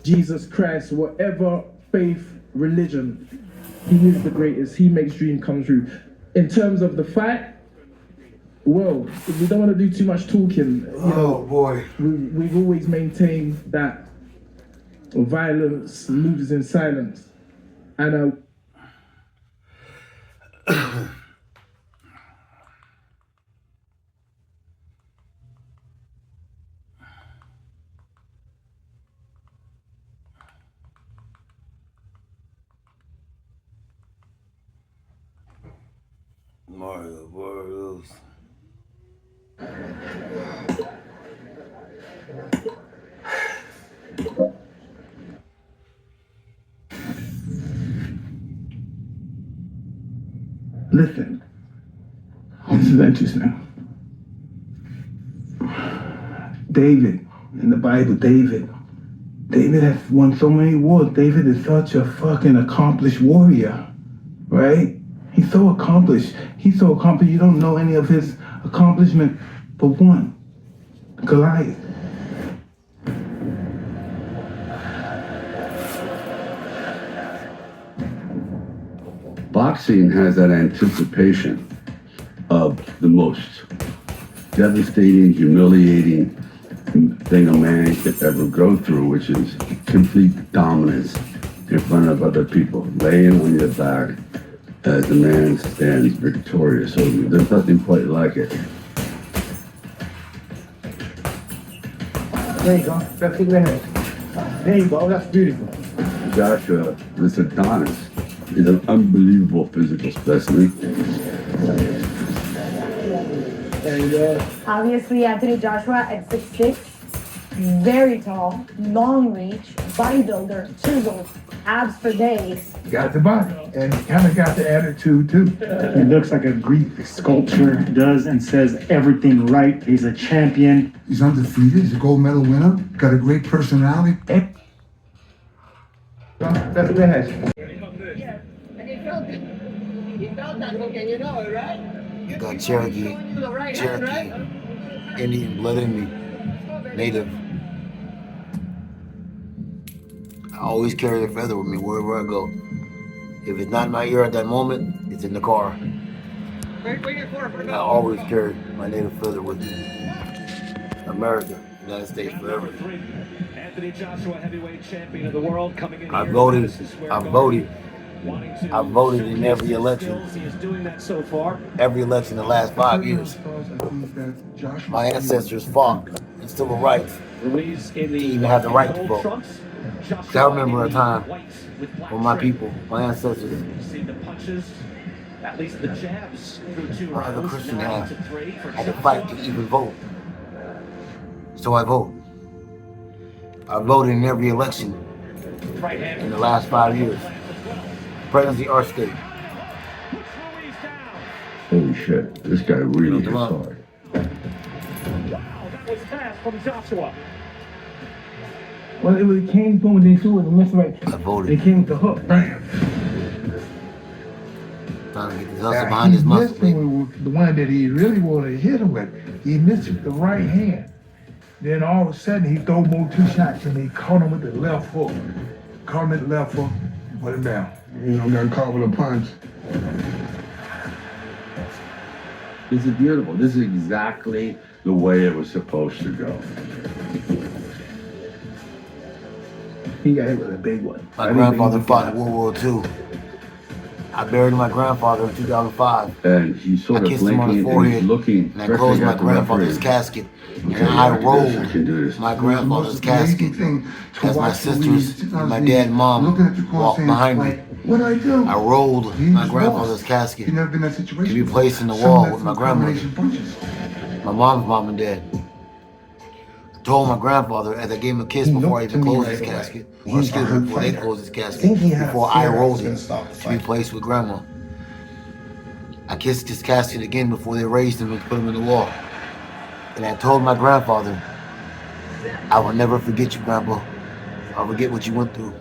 Jesus Christ, whatever faith, religion, he is the greatest. He makes dreams come true. In terms of the fight, well, we don't want to do too much talking. Boy. We've always maintained that violence moves in silence. And Mario Burgos. listen, this is interesting. David, in the Bible, David has won so many wars. David is such a fucking accomplished warrior, right? He's so accomplished. You don't know any of his accomplishments. But one, Goliath. Boxing has that anticipation of the most devastating, humiliating thing a man could ever go through, which is complete dominance in front of other people, laying on your back as the man stands victorious. So there's nothing quite like it. There you go. That's in the head. There you go. That's beautiful. Joshua, this Adonis, is an unbelievable physical specimen. There you go. Obviously, Anthony Joshua at 6'6", very tall, long reach, bodybuilder, chiseled, abs for days. Got the body and kind of got the attitude too. He looks like a Greek sculpture, does and says everything right. He's a champion. He's undefeated. He's a gold medal winner. Got a great personality. That's in the head. You got Cherokee, Indian blood in me, Native. I always carry a feather with me wherever I go. If it's not in my ear at that moment, it's in the car. I always carry my native feather with me. America, United States forever. Anthony Joshua, heavyweight champion of the world, coming in. I voted in every election. He is doing that so far. Every election in the last 5 years. My ancestors fought in civil rights to even have the right to vote. I remember a time when my people, my ancestors, at least the jabs through 2 my other rounds, Christian 9 half, to 3 for had to fight to even vote. So I vote. I voted in every election in the last 5 years. Presidency or state. Holy shit, this guy really hits hard. Wow, that was fast from Joshua. Well, it came going, they threw it and missed right. I voted. It came with the hook. Bam. Trying to get this hustle behind his muscle, baby. The one that he really wanted to hit him with, he missed with the right hand. Then all of a sudden he threw more 2 shots and he caught him with the left hook. Caught him with the left hook and put him down. Got caught with a punch. This is beautiful. This is exactly the way it was supposed to go. He got hit with a big one. My grandfather fought in World War II. I buried my grandfather in 2005. And he's sort of kissed him on the blinking and forehead, he's looking. and I closed my grandfather's casket. And I rolled my grandfather's casket as my sisters and my dad and mom walked behind me. What do I do? I rolled my grandfather's casket He never been in that situation. to be placed in the wall with my grandmother, my mom's mom and dad. I told my grandfather as I gave him a kiss before I even closed his casket, or excuse me, before they closed his casket, before I rolled it to be placed with grandma. I kissed his casket again before they raised him and put him in the wall. And I told my grandfather, I will never forget you, Grandpa. I'll forget what you went through.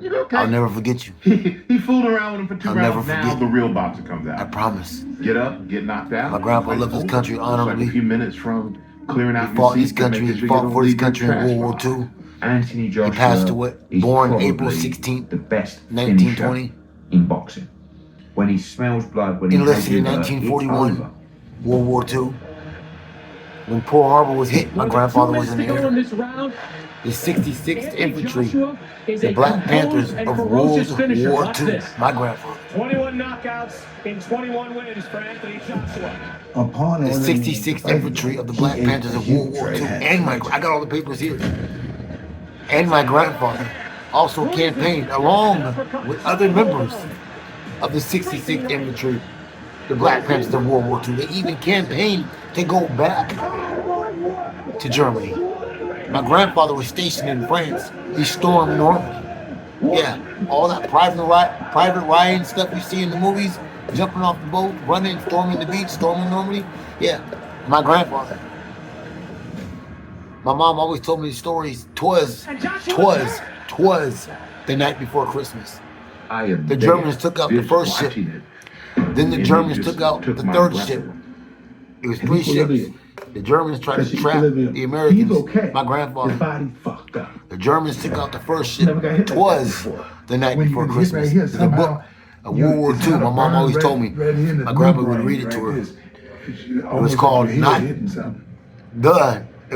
Okay. I'll never forget you. He fooled around with him for 2 I'll never rounds. Now forget. the real boxer comes I out. promise. Get up, get knocked out. My grandpa Fight left his over. country It's honorably. like a few minutes from clearing out He fought your his seat to make country, sure he you fought don't for his leave your country in trash World War behind. II. Anthony Joshua. He passed away, is born probably April 16th, the best 1920. finisher in boxing. When he smells blood, when he Enlisted in has you, it's 1941, over. World War II. When Pearl Harbor was hit, my grandfather was in the air. The 66th Infantry, the Black Panthers of World War II. My grandfather. 21 knockouts in 21 wins for Anthony Joshua. The 66th Infantry of the Black Panthers of World War II. And I got all the papers here. And my grandfather also campaigned along with other members of the 66th Infantry, the Black Panthers of World War II. They even campaigned to go back to Germany. My grandfather was stationed in France. He stormed Normandy. Yeah, all that private Ryan stuff you see in the movies, jumping off the boat, running, storming the beach, storming Normandy. Yeah, my grandfather. My mom always told me the stories. Twas the night before Christmas. The Germans took out the first ship. Then the Germans took out the third ship. It was 3 ships. The Germans tried to trap the Americans. My grandfather. His body fucked up. The Germans took out the first ship. Twas the night before Christmas. It's a book of World War II. My mom always told me. My grandma would read it to her. It was called It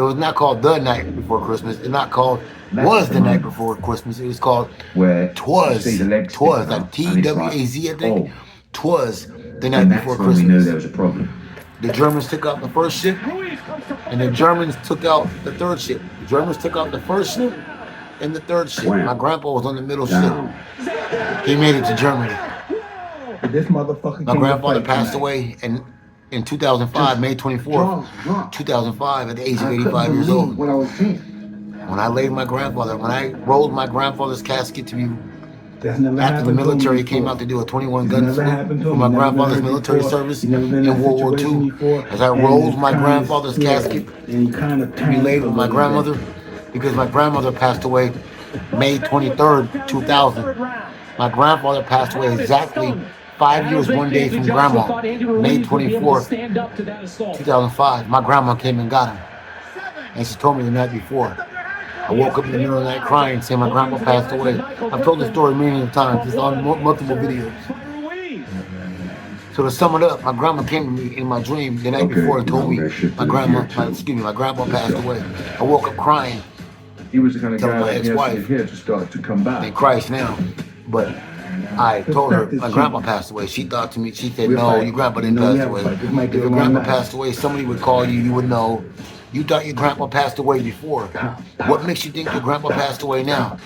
was not called The Night Before Christmas. It's not called Was the Night Before Christmas. It was called Twas, like TWAZ, I think. Twas the Night Before Christmas. We knew there was a problem. The Germans took out the first ship, and the Germans took out the third ship. The Germans took out the first ship and the third ship. My grandpa was on the middle ship. He made it to Germany. This motherfucker. My grandfather passed away in 2005, May 24th, 2005, at the age of 85 years old. What I was seeing. When I rolled my grandfather's casket to me, After after the military came out to do a 21 gun salute for my grandfather's military service in World War II, as I rolled my grandfather's casket to be laid with my grandmother, because my grandmother passed away May 23rd, 2000. My grandfather passed away exactly 5 years, 1 day from grandma, May 24th, 2005. My grandma came and got him, and she told me the night before. I woke up in the middle of the night crying, saying my grandpa passed away. I've told the story many times. It's on multiple videos. So to sum it up, my grandma came to me in my dream the night before and told me my grandpa passed away. I woke up crying. He was the kind of Telling guy my that ex-wife here to start to come back. in Christ now. But I told her my grandpa passed away. She said, no, your grandpa didn't pass away. If your grandpa passed away, somebody would call you, you would know. You thought your grandpa passed away before. What makes you think your grandpa passed away now?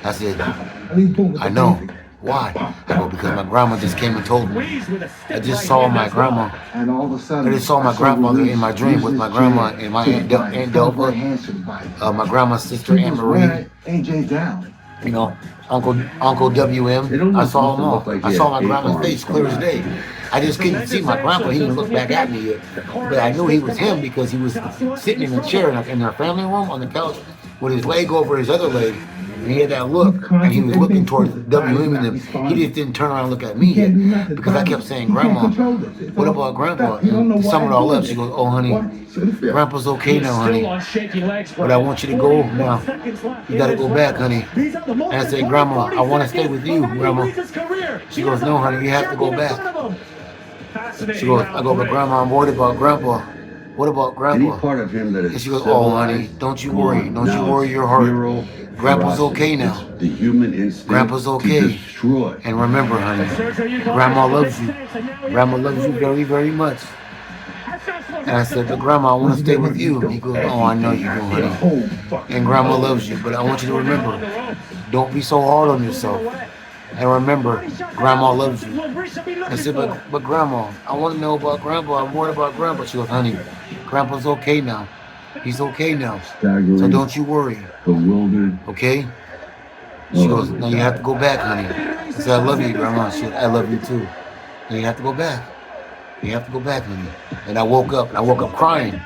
I said, I know. Why? I go, because my grandma just came and told me. I just saw my grandma. And all of a sudden, I just saw my grandmother in my dream with my grandma and my Aunt Delpha, my grandma's sister Aunt Marie. AJ down. You know, Uncle WM. I saw them all. I saw my grandma's face clear as day. I just couldn't see my grandpa. He didn't look back at me yet. But I knew he was him because he was sitting in a chair in their family room on the couch with his leg over his other leg. And he had that look, and he was looking towards WM, and he just didn't turn around and look at me yet, because I kept saying, Grandma, what about Grandpa? And to sum it all up, she goes, oh, honey, Grandpa's okay now, honey, but I want you to go now. You gotta go back, honey. And I said, Grandma, I want to stay with you, Grandma. She goes, no, honey, you have to go back. She goes, I go, but Grandma, I'm worried about Grandpa. What about Grandpa? Any part of him that is and she goes, oh, honey, don't you worry. Don't you worry your heart. Grandpa's okay now. The human instinct Grandpa's okay. to destroy. And remember, honey, Grandma loves you. Grandma loves you very, very much. And I said, but Grandma, I want to stay with you. And he goes, oh, I know you do, honey. And Grandma loves you, but I want you to remember, don't be so hard on yourself. And remember, Grandma loves you. I said, but Grandma, I want to know about Grandpa. I'm worried about Grandpa. She goes, honey, Grandpa's okay now. He's okay now. So don't you worry. Bewildered. Okay? She goes, no, you have to go back, honey. I said, I love you, Grandma. She goes, I love you too. And you have to go back. You have to go back, honey. And I woke up crying.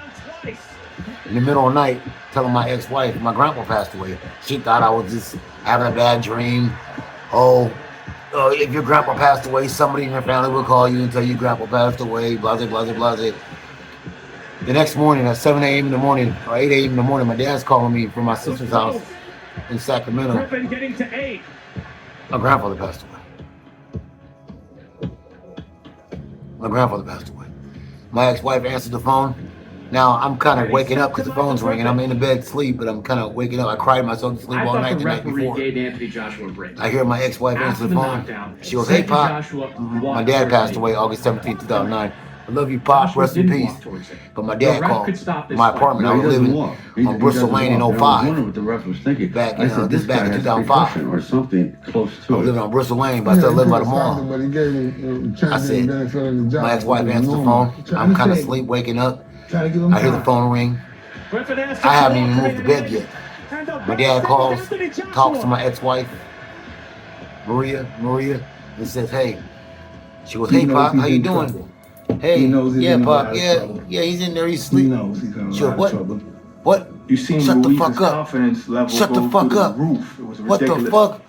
In the middle of the night, telling my ex-wife, my grandpa passed away. She thought I was just having a bad dream. Oh, if your grandpa passed away, somebody in your family will call you and tell you grandpa passed away, blah, blah, blah, blah. The next morning at 7 a.m. in the morning, or 8 a.m. in the morning, my dad's calling me from my sister's house. in Sacramento. Griffin getting to 8. My grandfather passed away. My grandfather passed away. My ex-wife answered the phone. Now I'm kind of waking up because the phone's ringing. I'm in the bed sleep, but I'm kind of waking up. I cried myself to sleep all night the night before. Anthony Joshua a break. I hear my ex-wife answer the phone. She goes, "Hey, Pop, my dad passed away August 17, 2009. I love you, Pop. Rest in peace." But my dad called my apartment. I was living on Bristol Lane in 05. I wonder what the ref was thinking. Back, I said, this this back guy in has 2005. concussion or something close I to was it. living on Bristol Lane, but I started living by the mall. But he gave me, I said, my ex-wife answered the phone. I'm kind of asleep, waking up. I hear the phone ring. I haven't even moved to bed yet. My dad calls, talks to my ex-wife, Maria, and says, "Hey." She goes, "Hey, Pop, how you doing?" "Hey, yeah, Pop, yeah, he's in there, he's asleep." She goes, "What? What? You seen Shut the fuck Louise's up. confidence level Shut the go fuck through up. the roof. It was What the ridiculous. fuck?"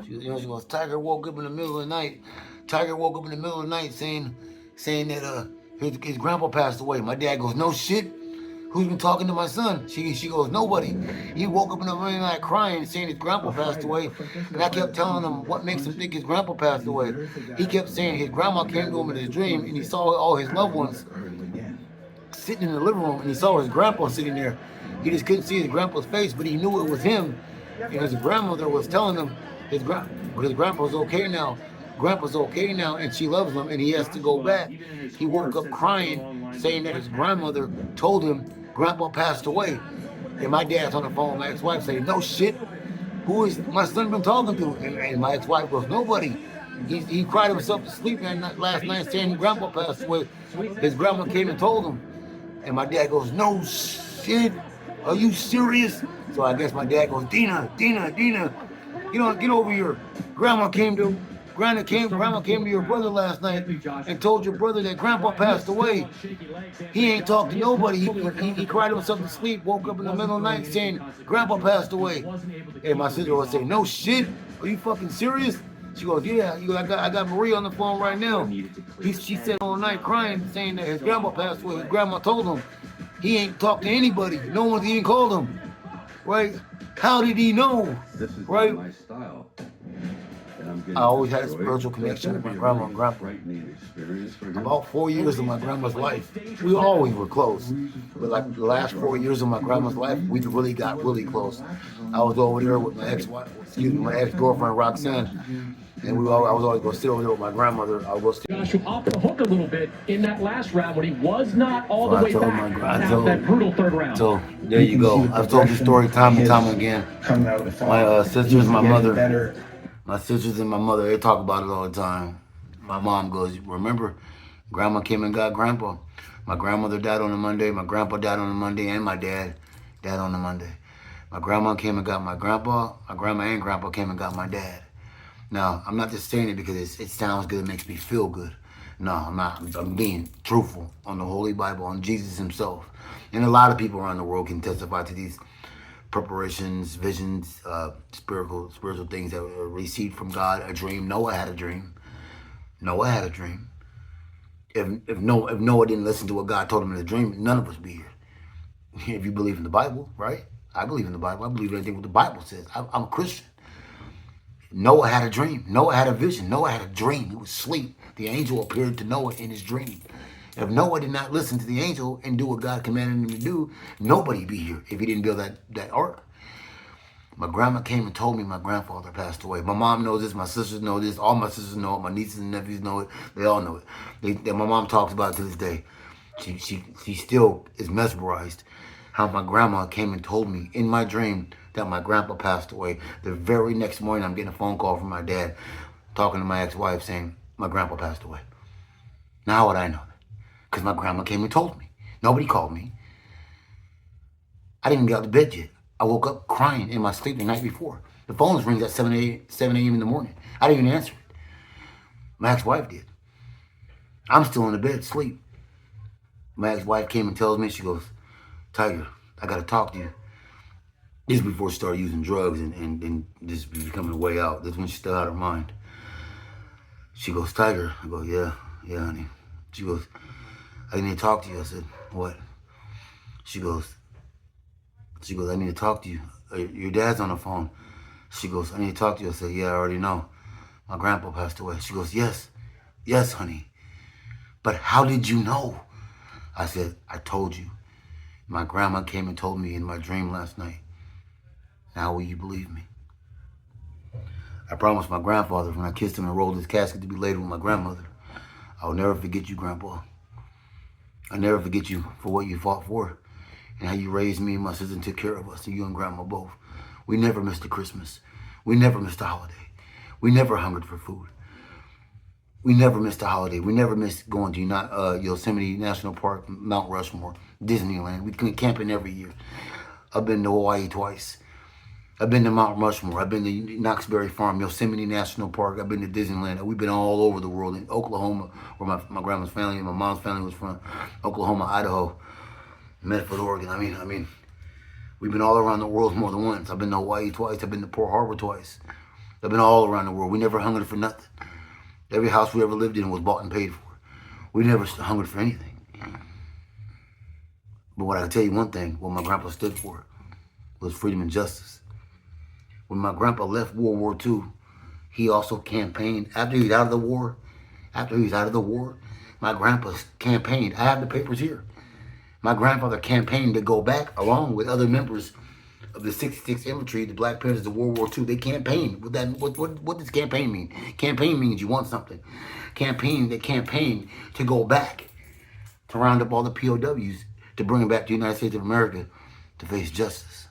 She goes, "Tiger woke up in the middle of the night. Tiger woke up in the middle of the night saying that his grandpa passed away." My dad goes, "No shit. Who's been talking to my son?" She goes, "Nobody. He woke up in the middle of the night crying, saying his grandpa passed away." And I kept telling him what makes him think his grandpa passed away. He kept saying his grandma came to him in his dream and he saw all his loved ones sitting in the living room and he saw his grandpa sitting there. He just couldn't see his grandpa's face, but he knew it was him. And his grandmother was telling him his grandpa's okay now. Grandpa's okay now, and she loves him, and he has to go back. He woke up crying, saying that his grandmother told him Grandpa passed away. And my dad's on the phone with my ex-wife saying, "No shit. Who is my son been talking to?" And my ex-wife goes, "Nobody. He cried himself to sleep last night saying Grandpa passed away. His grandma came and told him." And my dad goes, "No shit. Are you serious?" So I guess my dad goes, Dina, get over here. Grandma came to your brother last night and told your brother that Grandpa passed away. He ain't talked to nobody. He cried himself to sleep, woke up in the middle of the night saying Grandpa passed away." And my sister would say, "No shit. Are you fucking serious?" She goes, "Yeah." He goes, I got Maria on the phone right now. She said all night crying, saying that his grandpa passed away. His grandma told him he ain't talked to anybody. No one's even called him. Right? How did he know? This is Right? my style. And I'm getting I always had a destroyed. spiritual connection with my That's grandma gonna and be a grandpa. frightening experience for him. About 4 years of my grandma's life, we always were close. But like the last 4 years of my grandma's life, we really got really close. I was over there with my my ex-girlfriend Roxanne, and I was always going to sit over there with my grandmother. I would go sit. Joshua off the hook a little bit in that last round when he was not all So the I way told back my- I out told- that brutal third round. So there you go. I've told this story time and time again. My sisters, my mother. My sisters and my mother, they talk about it all the time. My mom goes, "Remember, Grandma came and got Grandpa. My grandmother died on a Monday, my grandpa died on a Monday, and my dad died on a Monday. My grandma came and got my grandpa, my grandma and grandpa came and got my dad." Now, I'm not just saying it because it sounds good, it makes me feel good. No, I'm not. I'm being truthful on the Holy Bible, on Jesus himself. And a lot of people around the world can testify to these preparations, visions, spiritual things that were received from God. A dream. Noah had a dream. Noah had a dream. If Noah didn't listen to what God told him in a dream, none of us be here. If you believe in the Bible, right? I believe in the Bible. I believe in everything what the Bible says. I'm a Christian. Noah had a dream. Noah had a vision. Noah had a dream. He was asleep. The angel appeared to Noah in his dream. If Noah did not listen to the angel and do what God commanded him to do, nobody be here if he didn't build that ark. My grandma came and told me my grandfather passed away. My mom knows this. My sisters know this. All my sisters know it. My nieces and nephews know it. They all know it. My mom talks about it to this day. She still is mesmerized how my grandma came and told me in my dream that my grandpa passed away. The very next morning, I'm getting a phone call from my dad talking to my ex-wife saying my grandpa passed away. Now how would I know that? Because my grandma came and told me. Nobody called me. I didn't even get out of bed yet. I woke up crying in my sleep the night before. The phone rings at 7 a.m. in the morning. I didn't even answer it. My ex-wife did. I'm still in the bed, asleep. My ex-wife came and tells me, she goes, "Tiger, I got to talk to you." This is before she started using drugs and this was becoming a way out. This is when she still had her mind. She goes, "Tiger." I go, yeah, honey." She goes, "I need to talk to you." I said, "What?" She goes, "I need to talk to you." your dad's on the phone. She goes, I need to talk to you. I said, yeah, I already know. My grandpa passed away. She goes, yes, honey. But how did you know? I said, I told you. My grandma came and told me in my dream last night. Now will you believe me? I promised my grandfather when I kissed him and rolled his casket to be laid with my grandmother, I will never forget you, Grandpa. I'll never forget you for what you fought for and how you raised me and my sister and took care of us, and you and Grandma both. We never missed a Christmas. We never missed a holiday. We never hungered for food. We never missed a holiday. We never missed going to Yosemite National Park, Mount Rushmore, Disneyland. We camping every year. I've been to Hawaii twice. I've been to Mount Rushmore. I've been to Knoxbury Farm, Yosemite National Park. I've been to Disneyland. We've been all over the world. In Oklahoma, where my grandma's family and my mom's family was from. Oklahoma, Idaho, Medford, Oregon. I mean, we've been all around the world more than once. I've been to Hawaii twice. I've been to Pearl Harbor twice. I've been all around the world. We never hungered for nothing. Every house we ever lived in was bought and paid for. We never hungered for anything. But what I can tell you one thing, what my grandpa stood for was freedom and justice. When my grandpa left World War II, he also campaigned. After he was out of the war, my grandpa campaigned. I have the papers here. My grandfather campaigned to go back along with other members of the 66th Infantry, the Black Panthers of World War II. They campaigned. What does campaign mean? Campaign means you want something. They campaigned to go back, to round up all the POWs, to bring them back to the United States of America to face justice.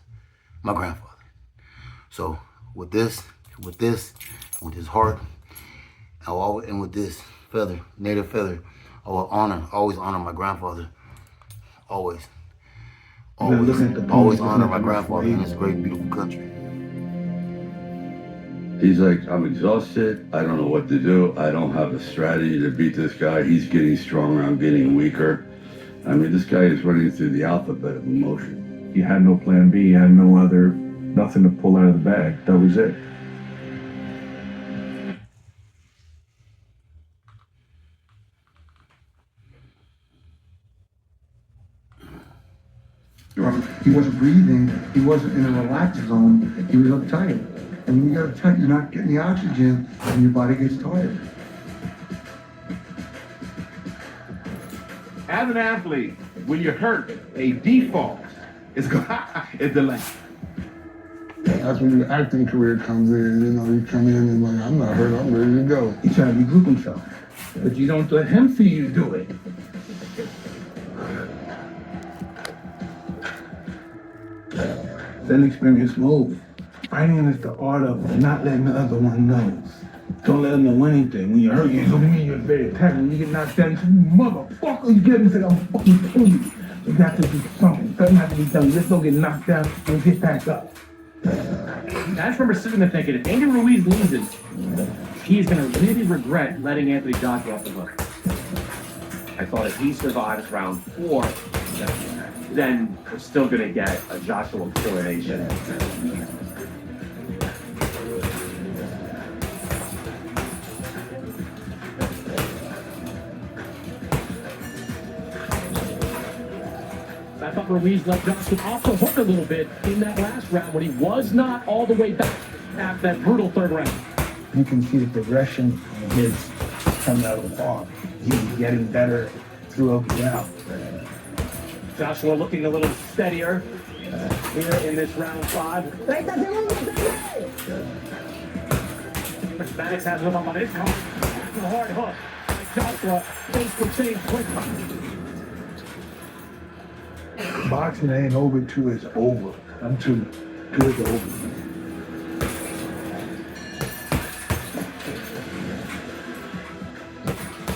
My grandfather. So with his heart, and with this feather, native feather, I will always honor my grandfather. Always honor my grandfather in this great, beautiful country. He's like, I'm exhausted. I don't know what to do. I don't have a strategy to beat this guy. He's getting stronger. I'm getting weaker. I mean, this guy is running through the alphabet of emotion. He had no plan B. He had nothing to pull out of the bag. That was it. He wasn't breathing. He wasn't in a relaxed zone. He was uptight. And when you get uptight, you're not getting the oxygen, and your body gets tired. As an athlete, when you're hurt, a default is delay. That's when your acting career comes in. You know, you come in and like, I'm not hurt, I'm ready to go. He's trying to regroup himself. But you don't let him see you do it. Then experience move. Fighting is the art of not letting the other one know. Don't let them know anything. When you're hurt, you look at me, you're very attacked. When you get knocked down, you say, motherfucker, you get him and say, I'm fucking killing you. You got to do something. Doesn't have to be done. Just don't get knocked down and get back up. I just remember sitting there thinking, if Andy Ruiz loses, he's going to really regret letting Anthony Joshua off the hook. I thought if he survives round 4, then we're still going to get a Joshua Killer Nation. I thought Ruiz let Johnson off the hook a little bit in that last round when he was not all the way back after that brutal third round. You can see the progression of his coming out of the bar. He's getting better throughout the round. Joshua looking a little steadier here in this round 5. Maddox has him on his car. A hard hook. Joshua thinks the same quick. Boxing ain't over till it's over. Till it's over.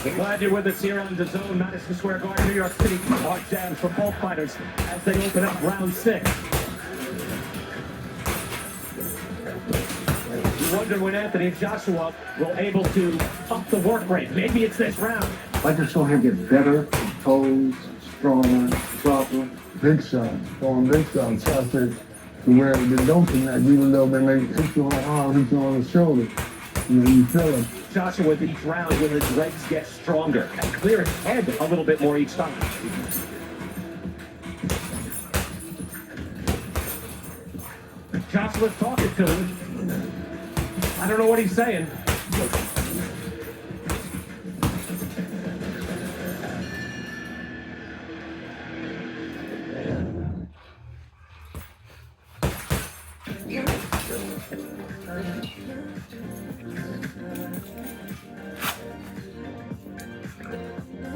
We're glad you're with us here on the Zone, Madison Square Garden, New York City. Hard jams for both fighters as they open up round 6. You wonder when Anthony Joshua will able to up the work rate. Maybe it's this round. I just saw him get better, toes, stronger, sharper. Big shots, throwing big shots. I said, to where they don't connect, even though they may hit you on the arm, hit you on the shoulder. You know, you feel it. Joshua with each round when his legs get stronger and clear his head a little bit more each time. Joshua's talking to him. I don't know what he's saying.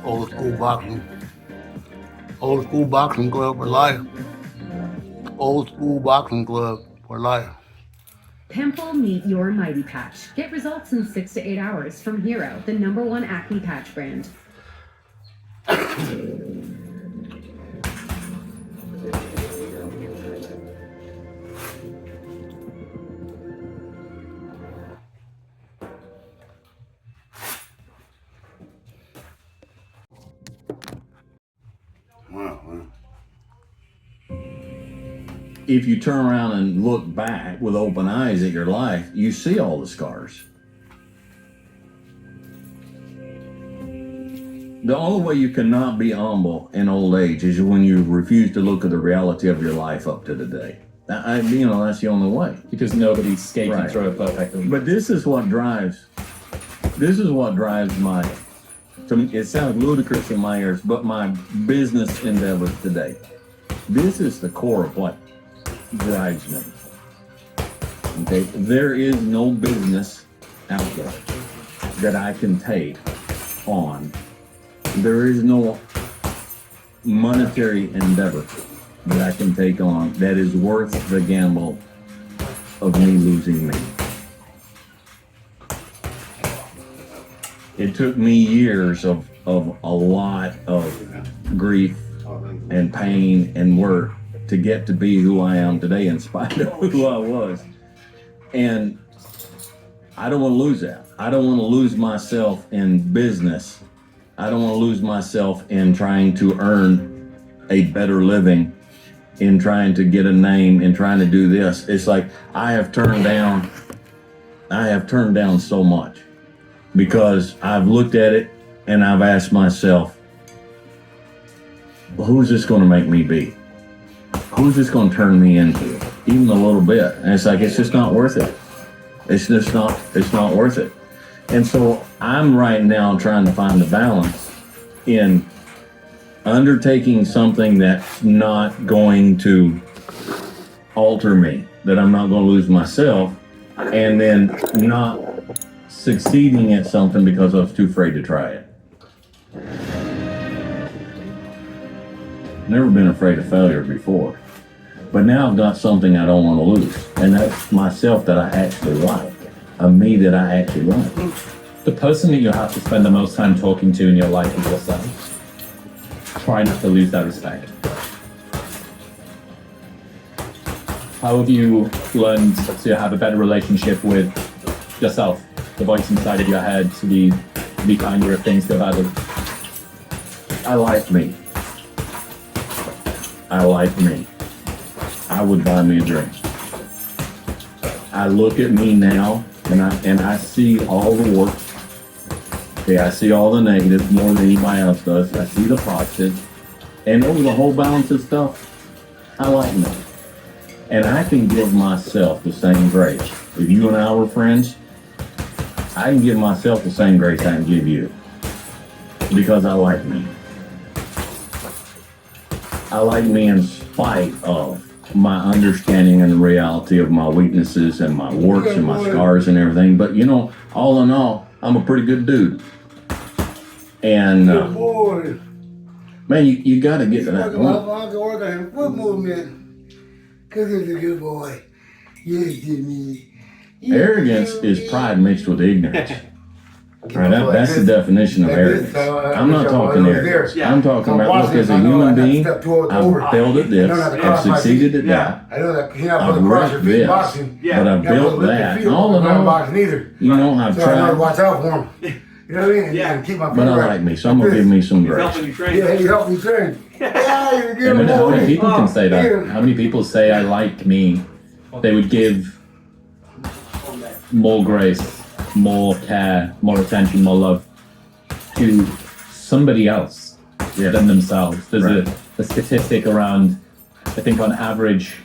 Old school boxing club for life. Old school boxing club for life. Pimple Meet Your Mighty Patch. Get results in 6 to 8 hours from Hero, the #1 acne patch brand. If you turn around and look back with open eyes at your life, you see all the scars. The only way you cannot be humble in old age is when you refuse to look at the reality of your life up to today. That's the only way. Because nobody's skating Right. through it perfectly. But this is what drives my, it sounds ludicrous in my ears, but my business endeavors today. This is the core of what drives me. Okay, there is no business out there that I can take on. There is no monetary endeavor that I can take on that is worth the gamble of me losing me. It took me years of a lot of grief and pain and work to get to be who I am today in spite of who I was. And I don't want to lose that. I don't want to lose myself in business. I don't want to lose myself in trying to earn a better living, in trying to get a name, in trying to do this. It's like I have turned down so much because I've looked at it and I've asked myself, well, who's this going to make me be? Who's this going to turn me into? Even a little bit. And it's like, it's just not worth it. It's not worth it. And so I'm right now trying to find the balance in undertaking something that's not going to alter me, that I'm not going to lose myself, and then not succeeding at something because I was too afraid to try it. Never been afraid of failure before. But now I've got something I don't want to lose. And that's myself that I actually like. A me that I actually like. The person that you have to spend the most time talking to in your life is yourself. Try not to lose that respect. How have you learned to have a better relationship with yourself? The voice inside of your head, to be kinder of things to others. I like me. I like me. I would buy me a drink. I look at me now and I see all the work. Okay, I see all the negatives more than anybody else does. I see the positive. And over the whole balance of stuff, I like me. And I can give myself the same grace. If you and I were friends, I can give myself the same grace I can give you. Because I like me. I like me in spite of my understanding and the reality of my weaknesses and my warts and my scars and everything. But all in all, I'm a pretty good dude. And man, you got to get to that point. I can work on him foot movement. Cause he's a good boy. Yeah, give me. Arrogance is pride mixed with ignorance. Right, that's the definition of arrogance. I'm not talking arrogance. I'm talking about, look, as a human being, I've failed at this, I've succeeded at that, I've wrecked this, but I've built that. All in all, I've tried. Watch out for him. You know what I mean? Yeah. Keep my But I like me, so I'm going to give me some grace. Yeah, he helped me train. Yeah, you're good. And how many people can say that? How many people say I like me? They would give more grace, more care, more attention, more love to somebody else than themselves. There's a statistic around, I think on average,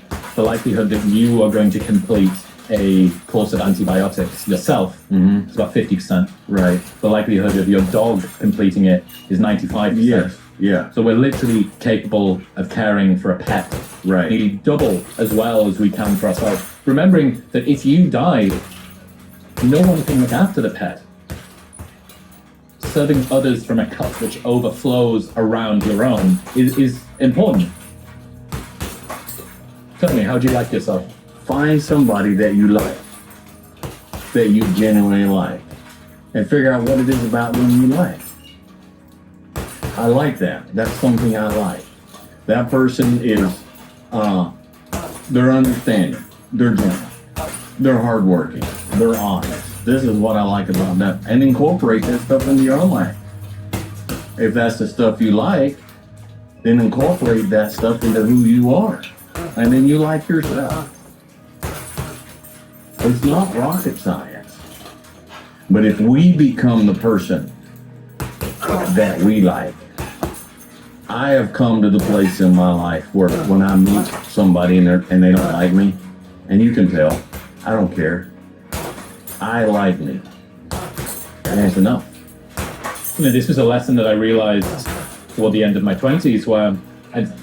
the likelihood that you are going to complete a course of antibiotics yourself is about 50%. Right. The likelihood of your dog completing it is 95%. Yes. Yeah. So we're literally capable of caring for a pet. Right. Nearly double as well as we can for ourselves. Remembering that if you die, no one can look after the pet. Serving others from a cup which overflows around your own is important. Tell me, how do you like yourself? Find somebody that you like, that you genuinely like, and figure out what it is about them you like. I like that. That's something I like. That person is, they're understanding, they're gentle, they're hardworking, they're honest. This is what I like about them. And incorporate that stuff into your own life. If that's the stuff you like, then incorporate that stuff into who you are. And then you like yourself. It's not rocket science. But if we become the person that we like, I have come to the place in my life where when I meet somebody and they don't like me, and you can tell, I don't care. I like me. And that's enough. You know, this was a lesson that I realized toward the end of my 20s, where I'd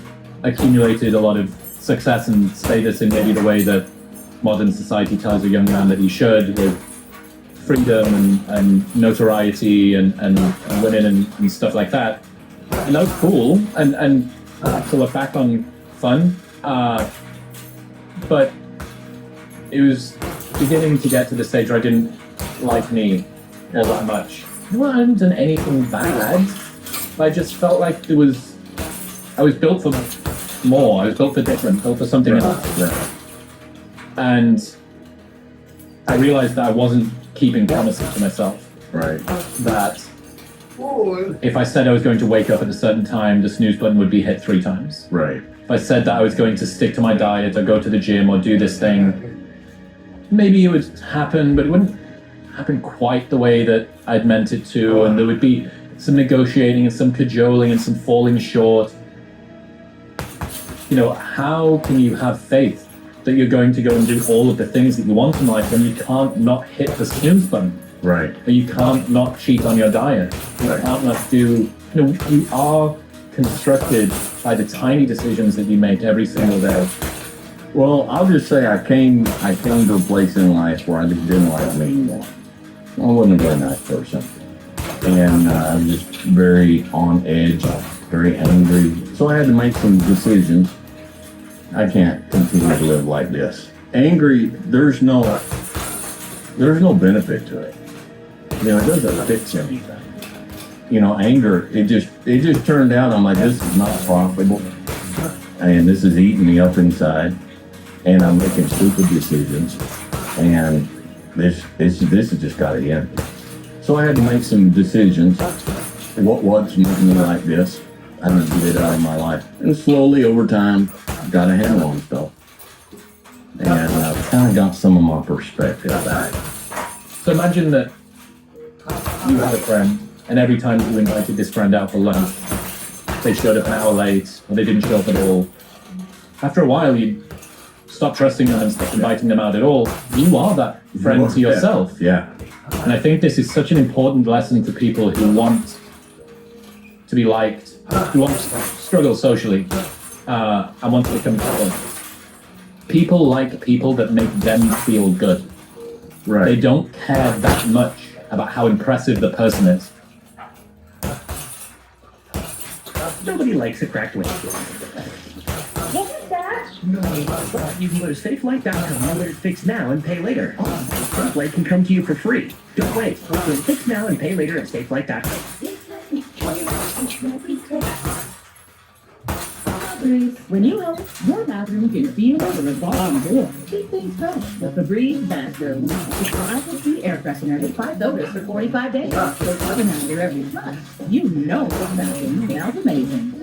accumulated a lot of success and status in maybe the way that modern society tells a young man that he should, with freedom and notoriety and women and stuff like that. And that was cool, and to look back on fun. But it was beginning to get to the stage where I didn't like me all that much. I hadn't done anything bad. I just felt like I was built for more. I was built for different, built for something else. Right. And I realized that I wasn't keeping promises to myself. Right. That if I said I was going to wake up at a certain time, the snooze button would be hit 3 times. Right. If I said that I was going to stick to my diet or go to the gym or do this thing, maybe it would happen, but it wouldn't happen quite the way that I'd meant it to, and there would be some negotiating and some cajoling and some falling short. You know, how can you have faith that you're going to go and do all of the things that you want in life when you can't not hit the snooze button? Right. Or you can't not cheat on your diet. You can't not do, you are constructed by the tiny decisions that you make every single day. Well, I'll just say I came to a place in life where I just didn't like me anymore. I wasn't a very nice person. And I was just very on edge, very angry. So I had to make some decisions. I can't continue to live like this. Angry, there's no benefit to it. You know, it doesn't fix anything. You know, anger, it just turned out, I'm like, this is not profitable. And this is eating me up inside. And I'm making stupid decisions. And this has just got to end. So I had to make some decisions. What's making me like this? I need to get it out of my life. And slowly over time, got a handle on stuff. And I've kind of got some of my perspective back. So imagine that you had a friend, and every time you invited this friend out for lunch, they showed up an hour late, or they didn't show up at all. After a while, you stop trusting them and stop inviting them out at all. You are that friend to yourself. Yeah. And I think this is such an important lesson for people who want to be liked, who want to struggle socially, and want to become people. People like people that make them feel good. Right. They don't care that much about how impressive the person is. Nobody likes a cracked windshield. Wasn't that? No, but you can go to SafeLight.com and let it fix now and pay later. SafeLight can come to you for free. Don't wait. Go to fix now and pay later at SafeLight.com. When you help, your bathroom can feel from the bottom door. Keep things fresh with the Breeze bathroom. It's an alcohol-free air freshener that fights odors for 45 days. So coming out your every flush, you know this bathroom smells amazing.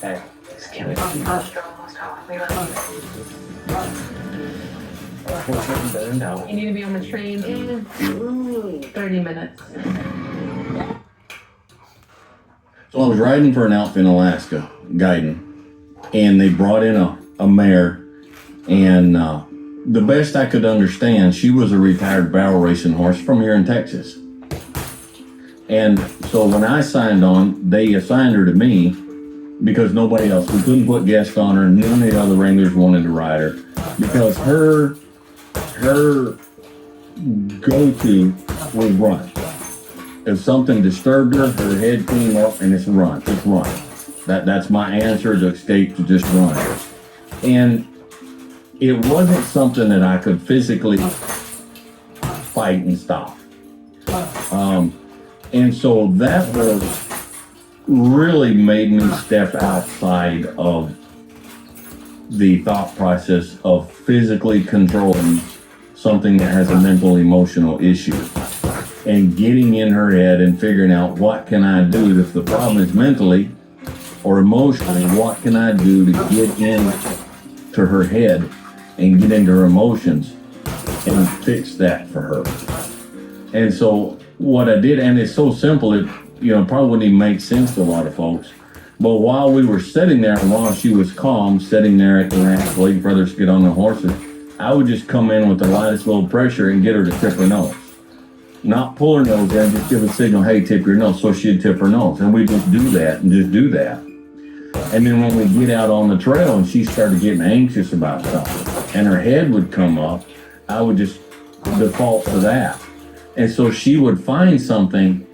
Hey, it's killing me. You need to be on the train in 30 minutes. So I was riding for an outfit in Alaska, guiding, and they brought in a mare, and the best I could understand, she was a retired barrel racing horse from here in Texas. And so when I signed on, they assigned her to me because nobody else, we couldn't put guests on her, none of the other wranglers wanted to ride her, because her go-to was run. If something disturbed her, her head came up, and it's run. That's my answer to escape, to just run. And it wasn't something that I could physically fight and stop. And so that was really made me step outside of the thought process of physically controlling something that has a mental emotional issue, and getting in her head and figuring out what can I do if the problem is mentally or emotionally, what can I do to get into her head and get into her emotions and fix that for her. And so what I did, and it's so simple, it probably wouldn't even make sense to a lot of folks, but while we were sitting there and while she was calm, sitting there at the ranch waiting for others to get on the horses, I would just come in with the lightest little pressure and get her to tip her nose. Not pull her nose in, just give a signal, hey, tip your nose, so she'd tip her nose. And we just do that and just do that. And then when we get out on the trail and she started getting anxious about something and her head would come up, I would just default to that. And so she would find something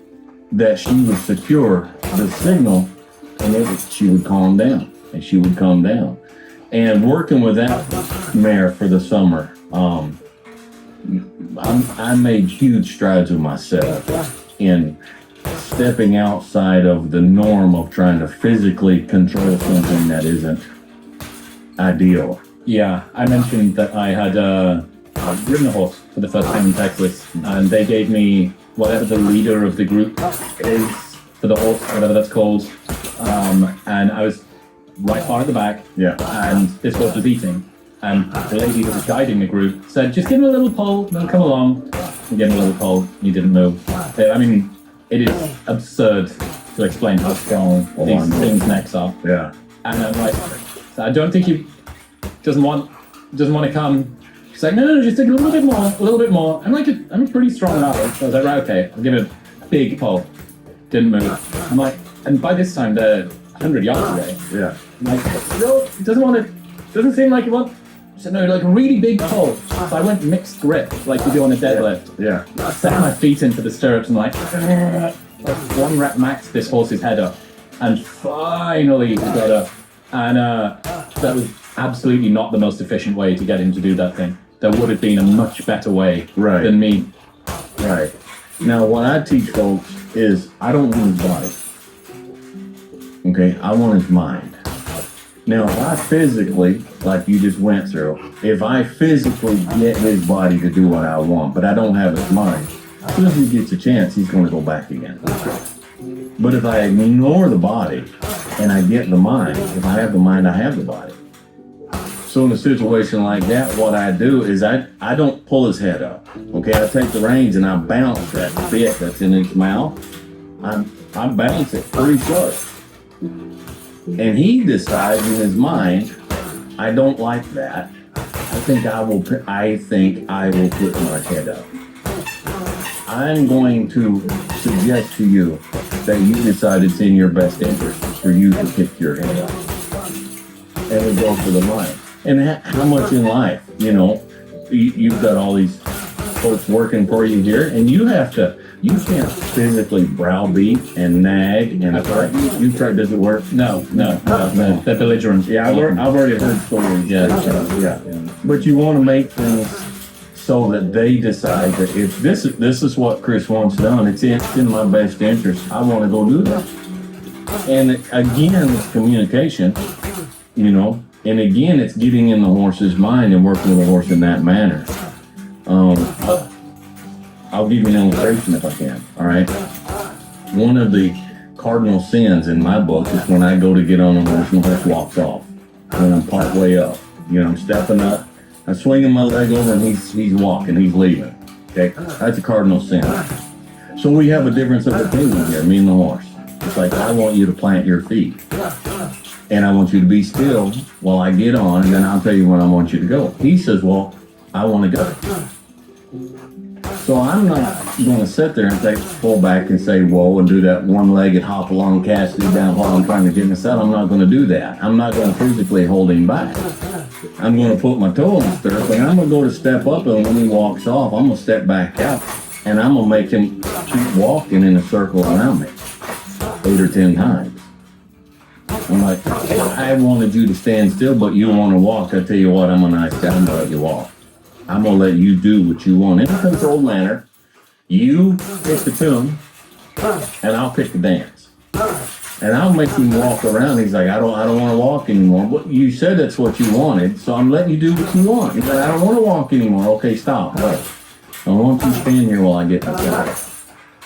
that she would secure the signal, and she would calm down, and she would calm down. And working with that mare for the summer, I made huge strides with myself in stepping outside of the norm of trying to physically control something that isn't ideal. Yeah, I mentioned that I had ridden a horse for the first time in Texas, and they gave me whatever the leader of the group is for the horse, whatever that's called, and I was right far at the back, and this horse was eating, and the lady that was guiding the group said, just give him a little pull, and he'll come along. And gave him a little pull, he didn't move. I mean, it is absurd to explain how strong these things' necks are. Yeah. And I'm like, I don't think he doesn't want to come. She's like, no, just take a little bit more. I'm a pretty strong artist. So I was like, right, okay, I'll give it a big pull. Didn't move. I'm like, and by this time they're 100 yards away. Yeah. I'm like, no, doesn't seem like you want. She said, no, like a really big pull. So I went mixed grip, like you do on a deadlift. Yeah. I set my feet into the stirrups and like 1 rep max this horse's head up. And finally he got up. And that was absolutely not the most efficient way to get him to do that thing. There would have been a much better way than me. Right. Now, what I teach folks is I don't want his body. Okay, I want his mind. Now, if I physically, like you just went through, if I physically get his body to do what I want, but I don't have his mind, as soon as he gets a chance, he's going to go back again. But if I ignore the body and I get the mind, if I have the mind, I have the body. So in a situation like that, what I do is I don't pull his head up. Okay, I take the reins and I bounce that bit that's in his mouth. I bounce it pretty sharp. And he decides in his mind, I don't like that. I think I will put my head up. I'm going to suggest to you that you decide it's in your best interest for you to pick your head up. And we go for the mind. And how much in life, you've got all these folks working for you here, and you can't physically browbeat and nag and fight. You try, does it work? No. They're belligerent. Yeah, I've already heard stories. Yeah. But you want to make things so that they decide that if this is what Chris wants done, it's in my best interest. I want to go do that. And again, it's communication, and again, it's getting in the horse's mind and working with the horse in that manner. I'll give you an illustration if I can, all right? One of the cardinal sins in my book is when I go to get on a horse and the horse walks off. When I'm part way up, I'm stepping up I swing my leg over and he's walking, he's leaving. Okay, that's a cardinal sin. So we have a difference of opinion here, me and the horse. It's like, I want you to plant your feet. And I want you to be still while I get on, and then I'll tell you when I want you to go. He says, well, I want to go. So I'm not going to sit there and pull back and say, whoa, and do that one-legged hop along Cassidy down while I'm trying to get in the saddle. I'm not going to do that. I'm not going to physically hold him back. I'm going to put my toe in the stirrup, and I'm going to go to step up, and when he walks off, I'm going to step back out, and I'm going to make him keep walking in a circle around me 8 or 10 times. I'm like, I wanted you to stand still, but you want to walk. I tell you what, I'm a nice guy. I'm going to let you walk. I'm going to let you do what you want in a controlled manner. You pick the tune, and I'll pick the dance. And I'll make him walk around. He's like, I don't want to walk anymore. But you said that's what you wanted, so I'm letting you do what you want. He's like, I don't want to walk anymore. Okay, stop. Wait. I want you to stand here while I get my saddle.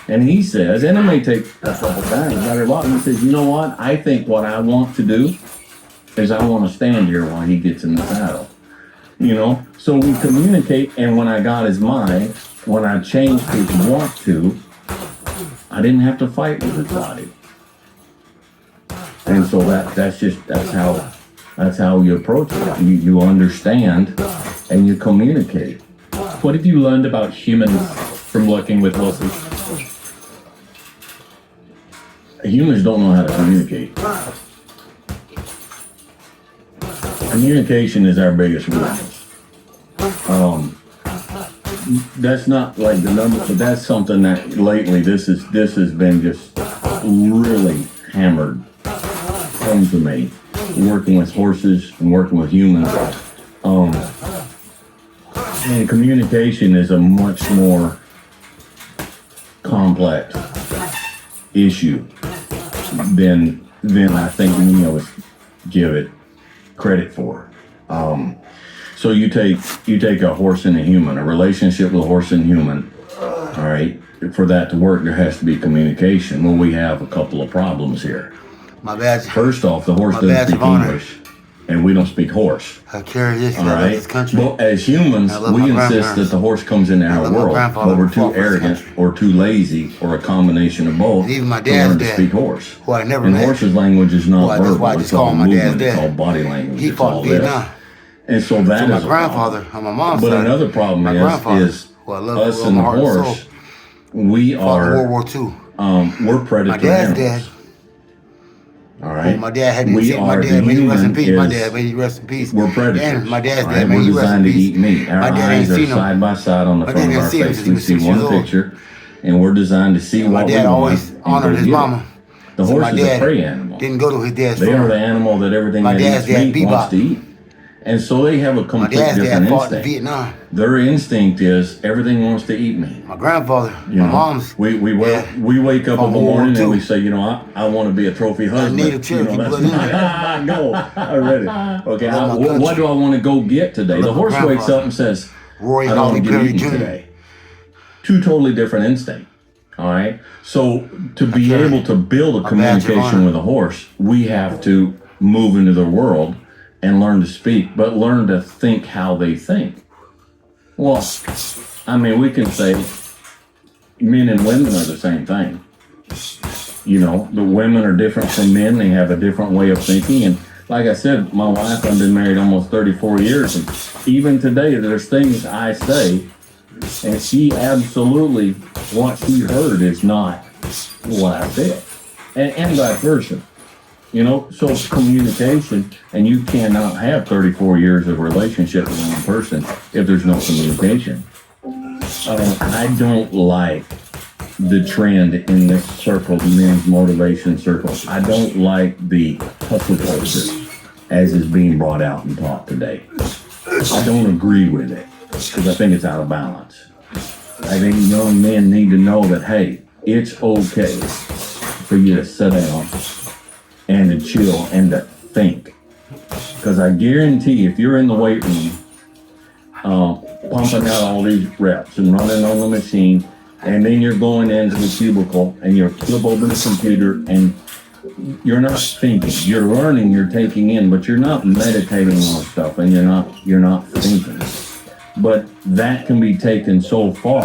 And he says, and it may take a couple times, he says, you know what? I think what I want to do is I want to stand here while he gets in the saddle. You know? So we communicate, and when I got his mind, when I changed his want to, I didn't have to fight with his body. And so that's how you approach it. You understand and you communicate. What have you learned about humans from working with horses? Humans don't know how to communicate. Communication is our biggest weakness. That's not like the number, but that's something that lately this has been just really hammered home to me. Working with horses and working with humans. And communication is a much more complex issue than I think many of us give it credit for. So you take a horse and a human, a relationship with a horse and human, all right? For that to work, there has to be communication. Well, we have a couple of problems here. My badge. First off, the horse doesn't speak English, and we don't speak horse. I carry this. All right. This country. Well, as humans, we insist that the horse comes into our world, but we're too arrogant or too lazy or a combination of both even my to dad's learn to dad, speak horse. who I never And met. horse's language is not That's verbal. why I It's just all call my dad's movement. It's dad. all body language. He It's fought all in this. Vietnam. And so that So is my a grandfather problem. on my mom's But side. another problem my grandfather, is who I love us with and my the heart and soul, horse. We fought in are World War II. we're predator My dad's animals. dad. All right. My dad had to We see my are dad. the May he rest in human peace. My is- dad, may he rest in peace. We're predators. And my dad's all dad, right? may We're he rest in designed to peace. eat meat. Our My dad eyes ain't are seen him. side by side on the My front dad of our ain't seen him face. since he We was see 6 one years old. picture, and we're designed to see And my what we dad want always and honored go his get it. mama. The So horse my is a dad prey animal. didn't go to his dad's They are funeral. the animal that everything My that dad's eats dad meat wants bebop. to eat. And so they have a My complete dad's dad different fought in instinct. Vietnam. Their instinct is everything wants to eat me. My grandfather, You my know, mom's. we wake up From in the World War morning and II. we say, you know, I want to be a trophy husband. native Cherokee that's blood in me. my goal. I read it. Okay, I love my what country. do I want to go get today? I The love my horse wakes grandfather. up and says, Roy I and don't want to Mildred get Perry eaten Jr. today. Two totally different instincts. All right. So to be able to build a badge of communication honor. with a horse, we have to move into their world and learn to speak, but learn to think how they think. Well, I mean, we can say men and women are the same thing. You know, the women are different from men. They have a different way of thinking. And like I said, my wife, I've been married almost 34 years. And even today, there's things I say, and she absolutely, what she heard is not what I said. And vice versa. You know, so it's communication, and you cannot have 34 years of relationship with one person if there's no communication. I don't like the trend in this circle, men's motivation circle. I don't like the hustle culture as is being brought out and taught today. I don't agree with it because I think it's out of balance. I think young men need to know that, hey, it's okay for you to sit down and to chill and to think. Because I guarantee if you're in the weight room, pumping out all these reps and running on the machine, and then you're going into the cubicle and you flip open the computer and you're not thinking. You're learning, you're taking in, but you're not meditating on stuff, and you're not thinking. But that can be taken so far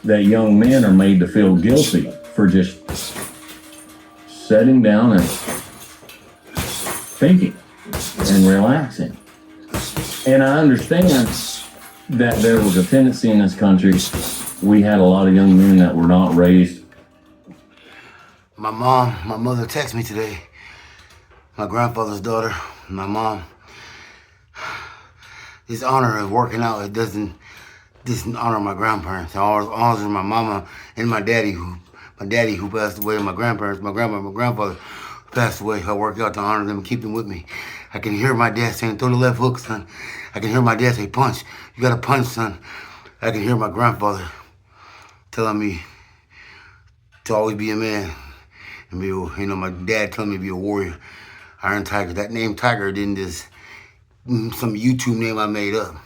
that young men are made to feel guilty for just sitting down and thinking and relaxing. And I understand that there was a tendency in this country. We had a lot of young men that were not raised. My mother texted me today. My grandfather's daughter, my mom. This honor of working out, it doesn't honor my grandparents. It honors my mama and my daddy who passed away, and my grandparents, my grandma, my grandfather passed away. I work out to honor them and keep them with me. I can hear my dad saying, throw the left hook, son. I can hear my dad say, punch. You gotta punch, son. I can hear my grandfather telling me to always be a man. And be, my dad telling me to be a warrior. Iron Tiger. That name Tiger didn't just some YouTube name I made up.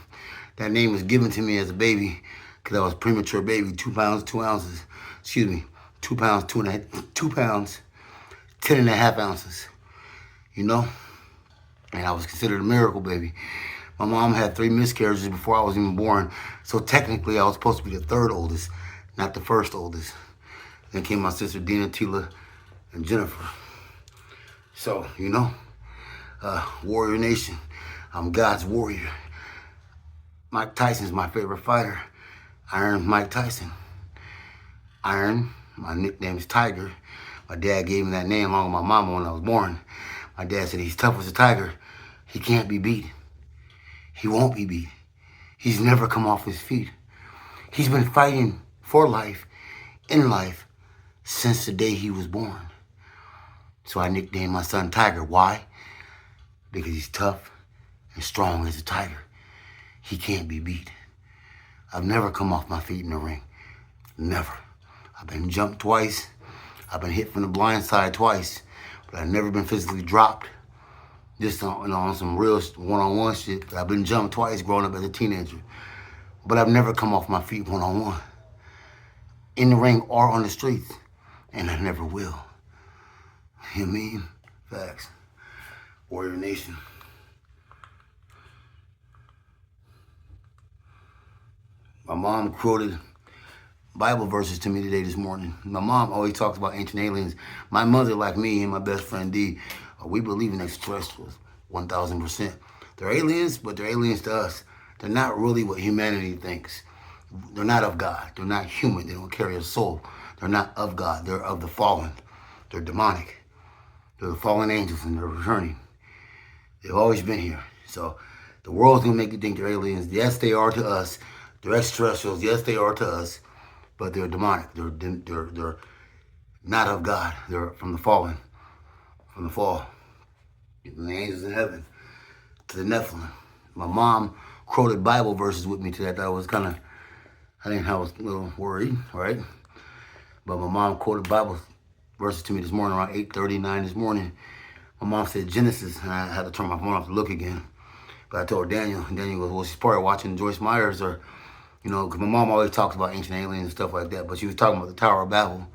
That name was given to me as a baby because I was a premature baby, 2 pounds, 2 ounces. Excuse me, 2 pounds, 2 pounds, 10.5 ounces. And I was considered a miracle baby. My mom had 3 miscarriages before I was even born. So technically I was supposed to be the 3rd oldest, not the 1st oldest. Then came my sister Dina, Tila, and Jennifer. So, Warrior Nation, I'm God's warrior. Mike Tyson's my favorite fighter. Iron Mike Tyson. Iron, my nickname is Tiger. My dad gave me that name along with my mama when I was born. My dad said he's tough as a tiger. He can't be beat. He won't be beat. He's never come off his feet. He's been fighting for life, in life, since the day he was born. So I nicknamed my son Tiger. Why? Because he's tough and strong as a tiger. He can't be beat. I've never come off my feet in the ring. Never. I've been jumped twice. I've been hit from the blind side twice. But I've never been physically dropped. Just on some real one-on-one shit. But I've been jumped twice growing up as a teenager. But I've never come off my feet one-on-one. In the ring or on the streets. And I never will. You know what I mean? Facts. Warrior Nation. My mom quoted Bible verses to me today this morning. My mom always talks about ancient aliens. My mother, like me, and my best friend D, we believe in extraterrestrials, 1,000%. They're aliens, but they're aliens to us. They're not really what humanity thinks. They're not of God. They're not human. They don't carry a soul. They're not of God. They're of the fallen. They're demonic. They're the fallen angels, and they're returning. They've always been here. So the world's gonna make you think they're aliens. Yes, they are to us. They're extraterrestrials. Yes, they are to us. But they're demonic. They're not of God. They're from the fallen, from the fall. From the angels in heaven to the Nephilim. My mom quoted Bible verses with me today. I was a little worried, right? But my mom quoted Bible verses to me this morning around 8:39 this morning. My mom said Genesis, and I had to turn my phone off to look again. But I told Daniel, and Daniel goes, well, she's probably watching Joyce Myers or, because my mom always talks about ancient aliens and stuff like that, but she was talking about the Tower of Babel.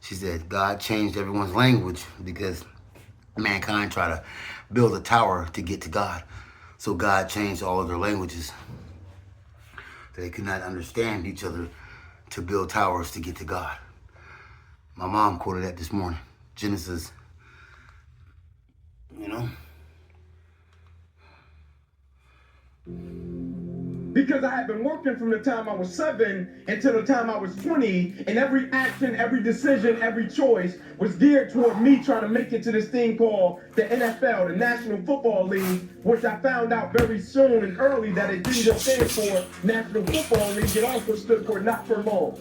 She said God changed everyone's language because mankind tried to build a tower to get to God. So God changed all of their languages. They could not understand each other to build towers to get to God. My mom quoted that this morning. Genesis, Because I had been working from the time I was 7 until the time I was 20, and every action, every decision, every choice was geared toward me trying to make it to this thing called the NFL, the National Football League, which I found out very soon and early that it didn't just stand for National Football League, it also stood for not for long.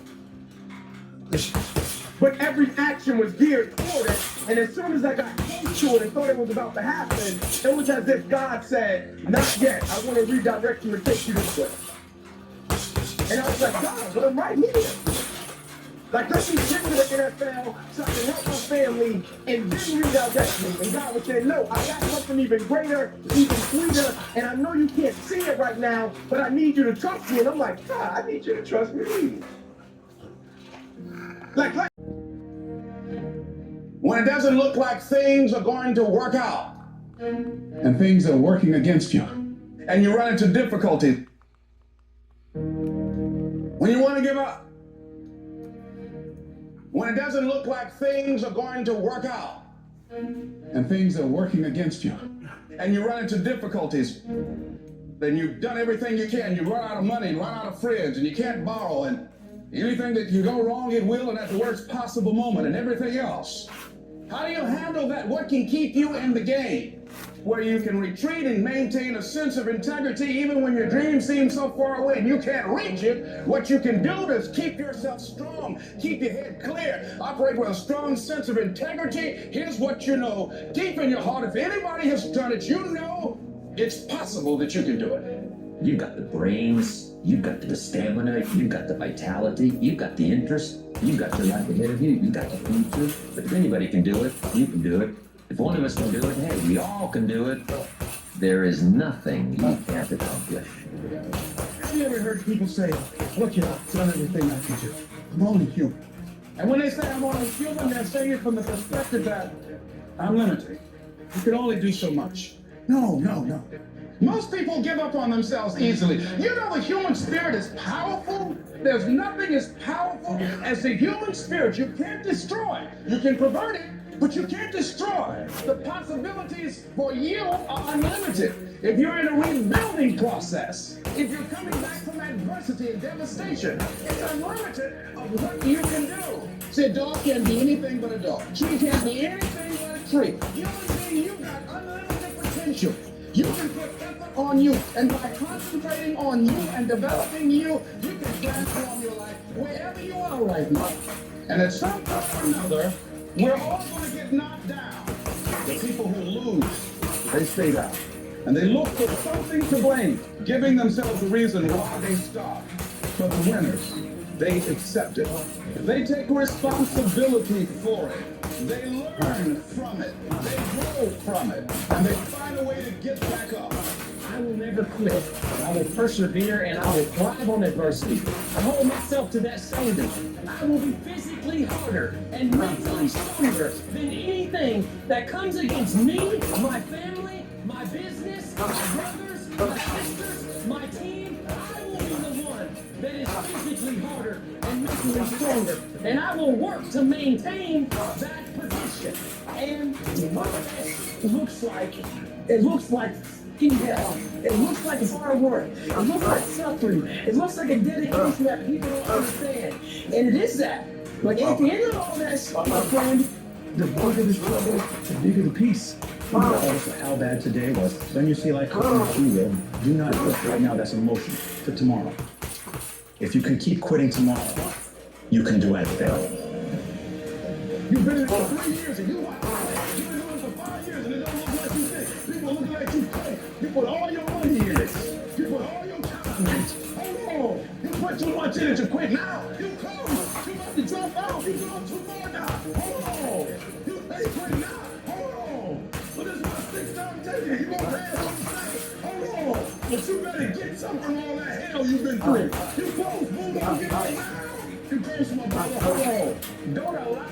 But every action was geared toward it, and as soon as I got close to it and thought it was about to happen, it was as if God said, not yet, I want to redirect you and take you this way. And I was like, God, but I'm right here. Like, let me get to the NFL so I can help my family and then redirect me. And God was saying, no, I got something even greater, even sweeter, and I know you can't see it right now, but I need you to trust me. And I'm like, God, I need you to trust me. When it doesn't look like things are going to work out, and things are working against you, and you run into difficulties, when you want to give up, when it doesn't look like things are going to work out, and things are working against you, and you run into difficulties, then you've done everything you can, you run out of money, run out of friends, and you can't borrow, and anything that you go wrong, it will, and at the worst possible moment, and everything else. How do you handle that? What can keep you in the game? Where you can retreat and maintain a sense of integrity even when your dream seems so far away and you can't reach it. What you can do is keep yourself strong, keep your head clear, operate with a strong sense of integrity. Here's what you know, deep in your heart, if anybody has done it, you know it's possible that you can do it. You've got the brains, you've got the stamina, you've got the vitality, you've got the interest, you've got the life ahead of you, you've got the future. But if anybody can do it, you can do it. If one of us can do it, hey, we all can do it. There is nothing you can't accomplish. Have you ever heard people say, look, I've done everything I can do. I'm only human. And when they say I'm only human, they're saying it from the perspective that I'm limited. You can only do so much. No. Most people give up on themselves easily. You know the human spirit is powerful. There's nothing as powerful as the human spirit. You can't destroy it. You can pervert it, but you can't destroy. The possibilities for you are unlimited. If you're in a rebuilding process, if you're coming back from adversity and devastation, it's unlimited of what you can do. See, a dog can't be anything but a dog. Tree can't be anything but a tree. Human being, you've got unlimited potential. You can put effort on you, and by concentrating on you and developing you, you can transform your life wherever you are right now. And at some point or another, we're all going to get knocked down. The people who lose, they stay down. And they look for something to blame, giving themselves a reason why they stop. But the winners, they accept it. They take responsibility for it. They learn from it. They grow from it. And they find a way to get back up. I will never quit. I will persevere and I will thrive on adversity. I hold myself to that standard. I will be physically harder and mentally stronger than anything that comes against me, my family, my business, my brothers, my sisters, my team. I will be the one that is physically harder and mentally stronger. And I will work to maintain that position. And what that looks like, it looks like hell. It looks like hard work. It looks like suffering. It looks like a dedication that people don't understand. And it is that. But at the end of all that, my friend, the bigger the struggle, the bigger the peace. Regardless of how bad today was, when you see like do not quit right now. That's emotion for tomorrow. If you can keep quitting tomorrow, you can do anything. You've been in it for 3 years and you've been doing it for 5 years and it don't look like you think. People look like you quit. You put all your money in it. You put all your time in it. Hold on. You put too much in it to quit now. You close. You about to drop out. You going too far now. Hold on. You quit now. Hold on. But this is my 6th time taking it. You gonna pass on the second. Hold on. But you better get something from all that hell you've been through. You close. Move on. Get out now. You close, my brother. Hold on. Don't allow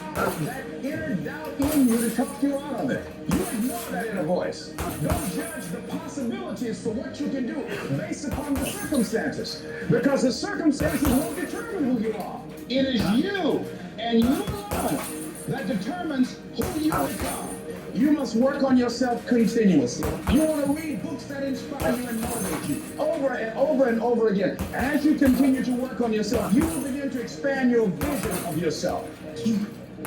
that inner doubt in you to talk you out of it. You ignore that inner voice. Don't judge the possibilities for what you can do based upon the circumstances. Because the circumstances won't determine who you are. It is you and you alone that determines who you become. You must work on yourself continuously. You want to read books that inspire you and motivate you over and over and over again. As you continue to work on yourself, you will begin to expand your vision of yourself. Keep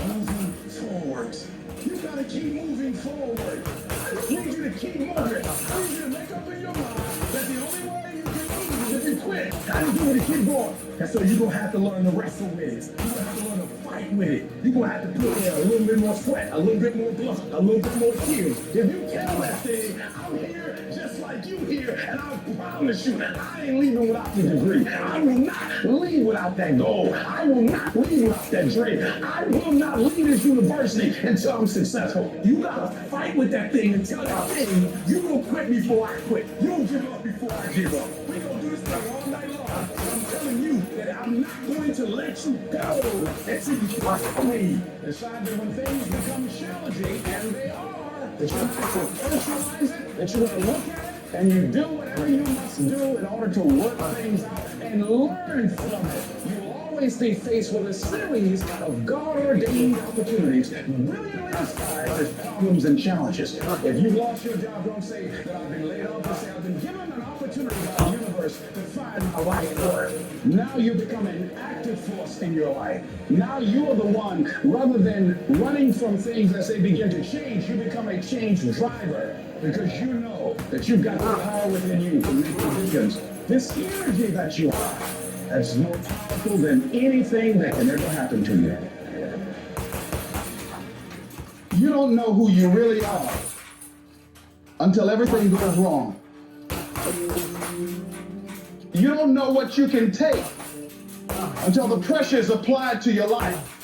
moving forward. You gotta keep moving forward. I need you to keep moving. I need you to make up in your mind that the only way you can move is if you quit. How you do it to keep going? And so you're gonna have to learn to wrestle with it. You're gonna have to learn to fight with it. You're gonna have to put in a little bit more sweat, a little bit more blood, a little bit more tears. If you kill that thing, I'm here just like you here, and I promise you that I ain't leaving without the degree. I will not leave without that goal. I will not leave without that dream. I will not leave this university until I'm successful. You gotta fight with that thing until that thing, you gonna quit before I quit. You don't give up before I give up. We gonna do this thing all night long. I'm telling you that I'm I'm not going to let you go. It's me. Decide that when things become challenging, and they are, that you're going to personalize it, that you're going to look at it, and you do whatever you must do in order to work things out and learn from it. You will always be faced with a series of God-ordained opportunities, brilliantly disguised as problems and challenges. If you've lost your job, don't say that I've been laid off, but say I've been given an opportunity by the universe to find my right work. Now you become an active force in your life. Now you are the one, rather than running from things as they begin to change, you become a change driver. Because you know that you've got the power within you to make decisions. This energy that you have, that's more powerful than anything that can ever happen to you. You don't know who you really are until everything goes wrong. You don't know what you can take until the pressure is applied to your life.